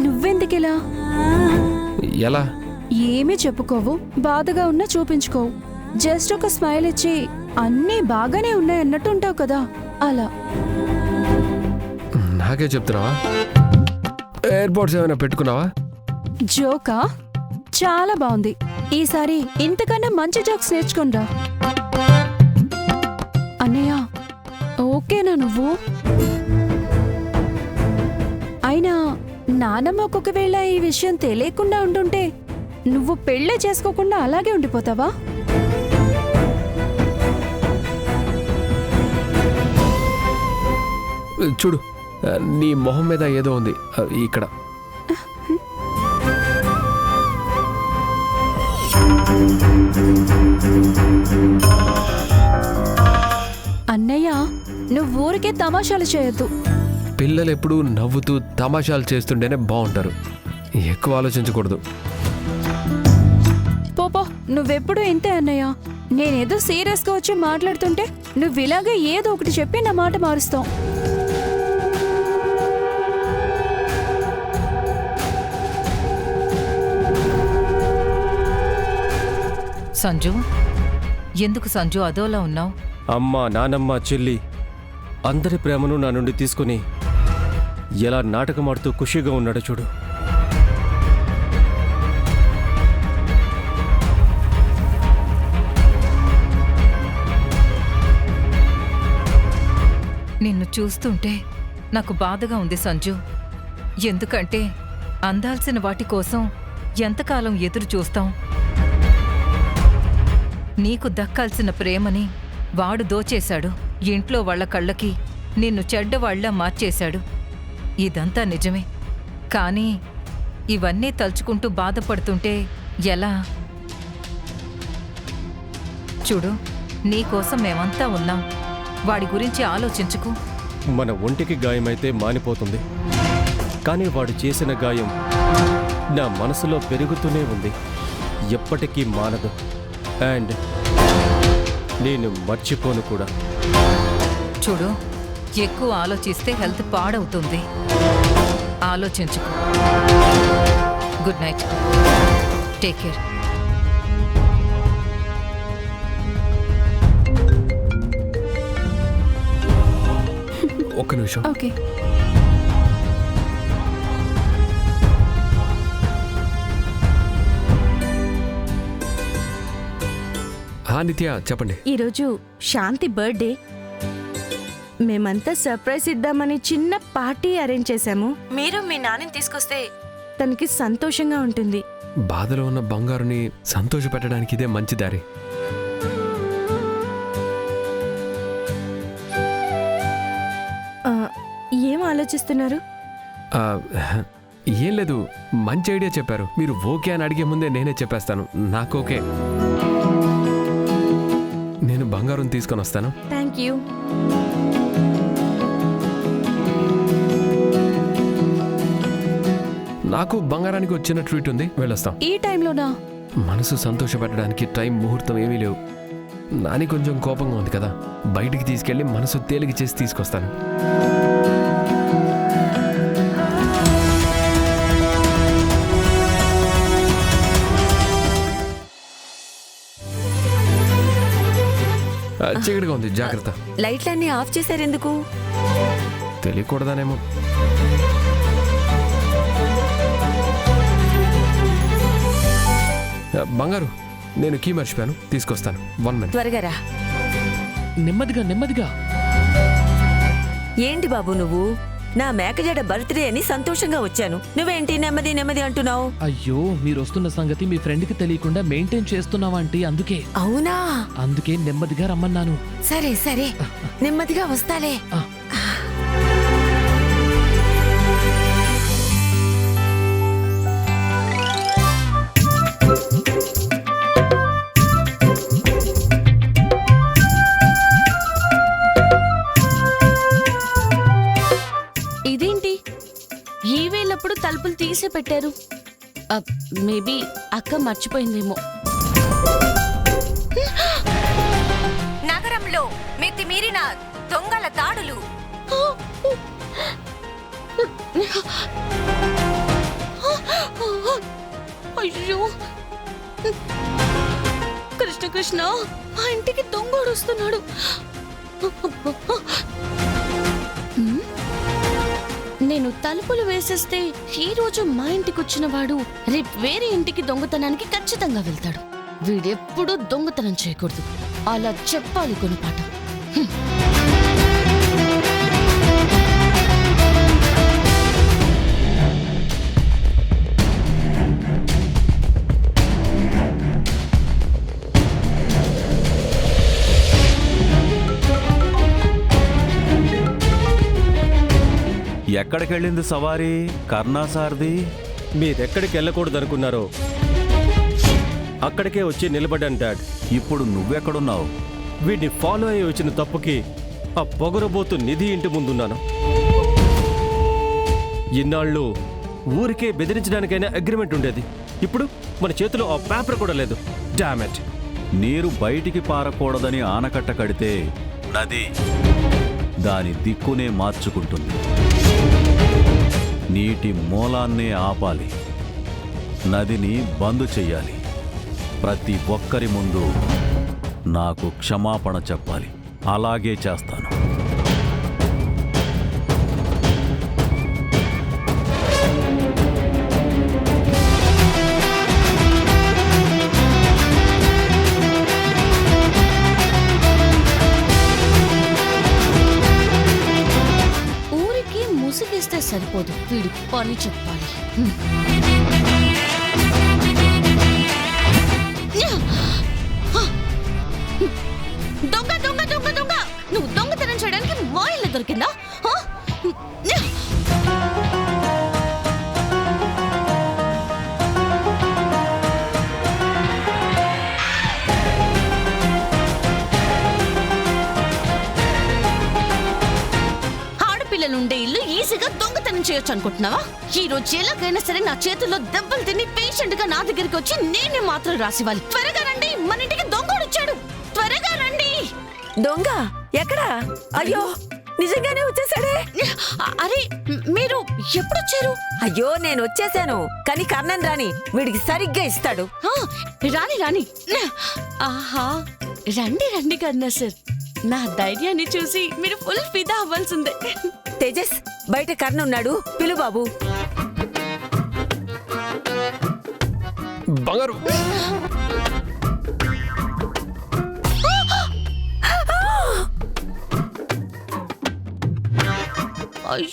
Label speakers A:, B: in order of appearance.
A: నువ్వెందుకిలా?
B: ఎలా?
A: ఏమీ చెప్పుకోవు, బాధగా ఉన్నా చూపించుకోవు. జస్ట్ ఒక స్మైల్ ఇచ్చి అన్నీ బాగానే ఉన్నాయన్నట్టు ఉంటావు కదా, అలా.
B: నాకే చెప్తున్నావా? ఎయిర్పోర్ట్స్ ఏమైనా పెట్టుకున్నావా?
A: జోకా? చాలా బాగుంది. ఈసారి ఇంతకన్నా మంచి జోక్స్ నేర్చుకునిరా. అన్నయ్య, ఓకేనా నువ్వు? అయినా నానమ్మ ఒకవేళ ఈ విషయం తెలియకుండా ఉండుంటే నువ్వు పెళ్ళే చేసుకోకుండా అలాగే ఉండిపోతావా?
B: చూడు, నీ మొహం మీద ఏదో ఉంది ఇక్కడ.
A: అన్నయ్య, నువ్వు ఊరికే తమాషాలు చేయొద్దు.
B: పిల్లలు ఎప్పుడూ నవ్వుతూ తమాషాలు చేస్తుంటేనే బాగుంటారు. ఎక్కువ ఆలోచించకూడదు.
A: పోపో, నువ్వెప్పుడు ఇంతే అన్నయ్య. నేనేదో సీరియస్గా వచ్చి మాట్లాడుతుంటే నువ్విలాగే ఏదో ఒకటి చెప్పి నా మాట మారుస్తావు.
C: సంజు, ఎందుకు సంజు అదోలా ఉన్నావు?
D: అమ్మ, నానమ్మ, చెల్లి అందరి ప్రేమను నా నుండి తీసుకుని ఎలా నాటకమాడుతూ ఖుషీగా ఉన్నాడో చూడు.
C: నిన్ను చూస్తుంటే నాకు బాధగా ఉంది సంజు. ఎందుకంటే అందాల్సిన వాటి కోసం ఎంతకాలం ఎదురు చూస్తాం? నీకు దక్కాల్సిన ప్రేమని వాడు దోచేశాడు. ఇంట్లో వాళ్ల కళ్ళకి నిన్ను చెడ్డవాళ్ల మార్చేశాడు. ఇదంతా నిజమే. కానీ ఇవన్నీ తలుచుకుంటూ బాధపడుతుంటే ఎలా? చూడు, నీకోసం మేమంతా ఉన్నాం. వాడి గురించి ఆలోచించుకు.
D: మన ఒంటికి గాయమైతే మానిపోతుంది, కానీ వాడు చేసిన గాయం నా మనసులో పెరుగుతూనే ఉంది. ఎప్పటికీ మానదు. అండ్ నేను మర్చిపోను కూడా.
C: చూడు, ఎక్కువ ఆలోచిస్తే హెల్త్ పాడవుతుంది. ఆలోచించుకో. Good night. Take care.
B: ఒక్క నిమిషం.
A: ఓకే.
B: నిత్య, చెప్పండి.
E: ఈరోజు శాంతి బర్త్డే. మేమంతా సర్ప్రైజ్ ఇద్దామని చిన్న పార్టీ అరేంజ్ చేశాము. మీరు మీ నాన్నని తీసుకొస్తే తనకి సంతోషంగా ఉంటుంది.
B: బాధలో ఉన్న బంగారుని సంతోష పెట్టడానికి ఇదే మంచి దారి.
E: ఏం ఆలోచిస్తున్నారు?
B: ఏం లేదు, మంచి ఐడియా చెప్పారు. మీరు ఓకే అని అడిగే ముందే నేనే చెప్పేస్తాను. నాకు ఓకే. నేను బంగారం తీసుకొని వస్తాను.
E: Thank you.
B: నాకు బంగారానికి వచ్చిన ట్రీట్ ఉంది, వెళ్ళొస్తాం.
A: ఈ టైంలోనా?
B: మనసు సంతోషపెట్టడానికి టైం ముహూర్తం ఏమీ లేవు. నాని కొంచెం కోపంగా ఉంది కదా, బయటికి తీసుకెళ్లి మనసు తేలిక చేసి తీసుకొస్తాను. చీకటిగా ఉంది, జాగ్రత్త.
E: లైట్లన్నీ ఆఫ్ చేశారెందుకు?
B: తెలియకూడదానేమో. బంగారు, నేను కీ మర్చిపోయాను, తీసుకొస్తాను. 1 minute.
E: త్వరగా రా.
F: నెమ్మదిగా నెమ్మదిగా.
E: ఏంటి బాబు నువ్వు? నా మేకజాడ బర్త్డే అని సంతోషంగా వచ్చాను. నువ్వేంటి నెమ్మది నెమ్మది అంటున్నావు?
F: అయ్యో, మీరు వస్తున్న సంగతి మీ ఫ్రెండ్ కి తెలియకుండా మెయింటైన్ చేస్తున్నావా అంటే అందుకే.
E: అవునా?
F: అందుకే నెమ్మదిగా రమ్మన్నాను.
E: సరే సరే, నెమ్మదిగా వస్తాలే.
G: ఇదేంటి ఈవేళప్పుడు తలుపులు తీసి పెట్టారు? మేబీ అక్క మర్చిపోయిందేమో.
E: నగరంలో మితిమీరిన దొంగల దాడులు.
G: అయ్యో కృష్ణ కృష్ణ, మా ఇంటికి దొంగోడు వస్తున్నాడు. నేను తలుపులు వేసేస్తే ఈ రోజు మా ఇంటికి వచ్చిన వాడు రేపు వేరే ఇంటికి దొంగతనానికి ఖచ్చితంగా వెళ్తాడు. వీడెప్పుడూ దొంగతనం చేయకూడదు, అలా చెప్పాలి గుణపాఠం.
H: ఎక్కడికెళ్ళింది సవారీ కర్ణాసారది?
D: మీరెక్కడికి వెళ్ళకూడదనుకున్నారో అక్కడికే వచ్చి నిలబడ్డాను డాడ్.
H: ఇప్పుడు నువ్వెక్కడున్నావు?
D: వీడిని ఫాలో అయ్యి వచ్చిన తప్పుకి ఆ పొగరబోతు నిధి ఇంటి ముందున్నాను. ఇన్నాళ్ళు ఊరికే బెదిరించడానికైనా అగ్రిమెంట్ ఉండేది. ఇప్పుడు మన చేతిలో ఆ పేపర్ కూడా లేదు. డామెట్.
H: నీరు బయటికి పారకూడదని ఆనకట్ట కడితే నది దాని దిక్కునే మార్చుకుంటుంది. నీటి మూలాన్నే ఆపాలి, నదిని బంద్ చెయ్యాలి. ప్రతి ఒక్కరి ముందు నాకు క్షమాపణ చెప్పాలి. అలాగే చేస్తాను.
G: ఊరికి ముసుగేస్తే సరిపోదు, వీడి పని చెప్పాలి. దొంగ దొంగ దొంగ దొంగ, నువ్వు దొంగతనం చేయడానికి మా ఇల్లు దొరికిందా? ఆడపిల్లలుండే ఇల్లు ఈజీగా దొంగతనం చేయొచ్చు అనుకుంటున్నావా? ఈ రోజు ఎలాగైనా సరే నా చేతుల్లో దెబ్బలు తిని పేషెంట్ గా నా దగ్గరికి వచ్చి నేనే మాత్రం రాసివ్వాలి. త్వరగా రండి, మన ఇంటికి దొంగోడు వచ్చాడు. త్వరగా రండి.
I: దొంగ ఎక్కడా? అయ్యో, నిజంగానే వచ్చేసాడే.
G: అరే మీరు ఎప్పుడొచ్చారు?
I: అయ్యో, నేను వచ్చేసాను, కానీ కర్ణన్ రాని వీడికి సరిగ్గా ఇస్తాడు.
G: రాని రాని. ఆహా, రండి రండి కన్నా సార్. నా ధైర్యాన్ని చూసి మీరు ఫుల్ ఫిదా అవ్వాల్సిందే.
I: తేజస్, బయట కర్ణ ఉన్నాడు, పిలు బాబు.
B: బంగారు.
G: అయ్యో.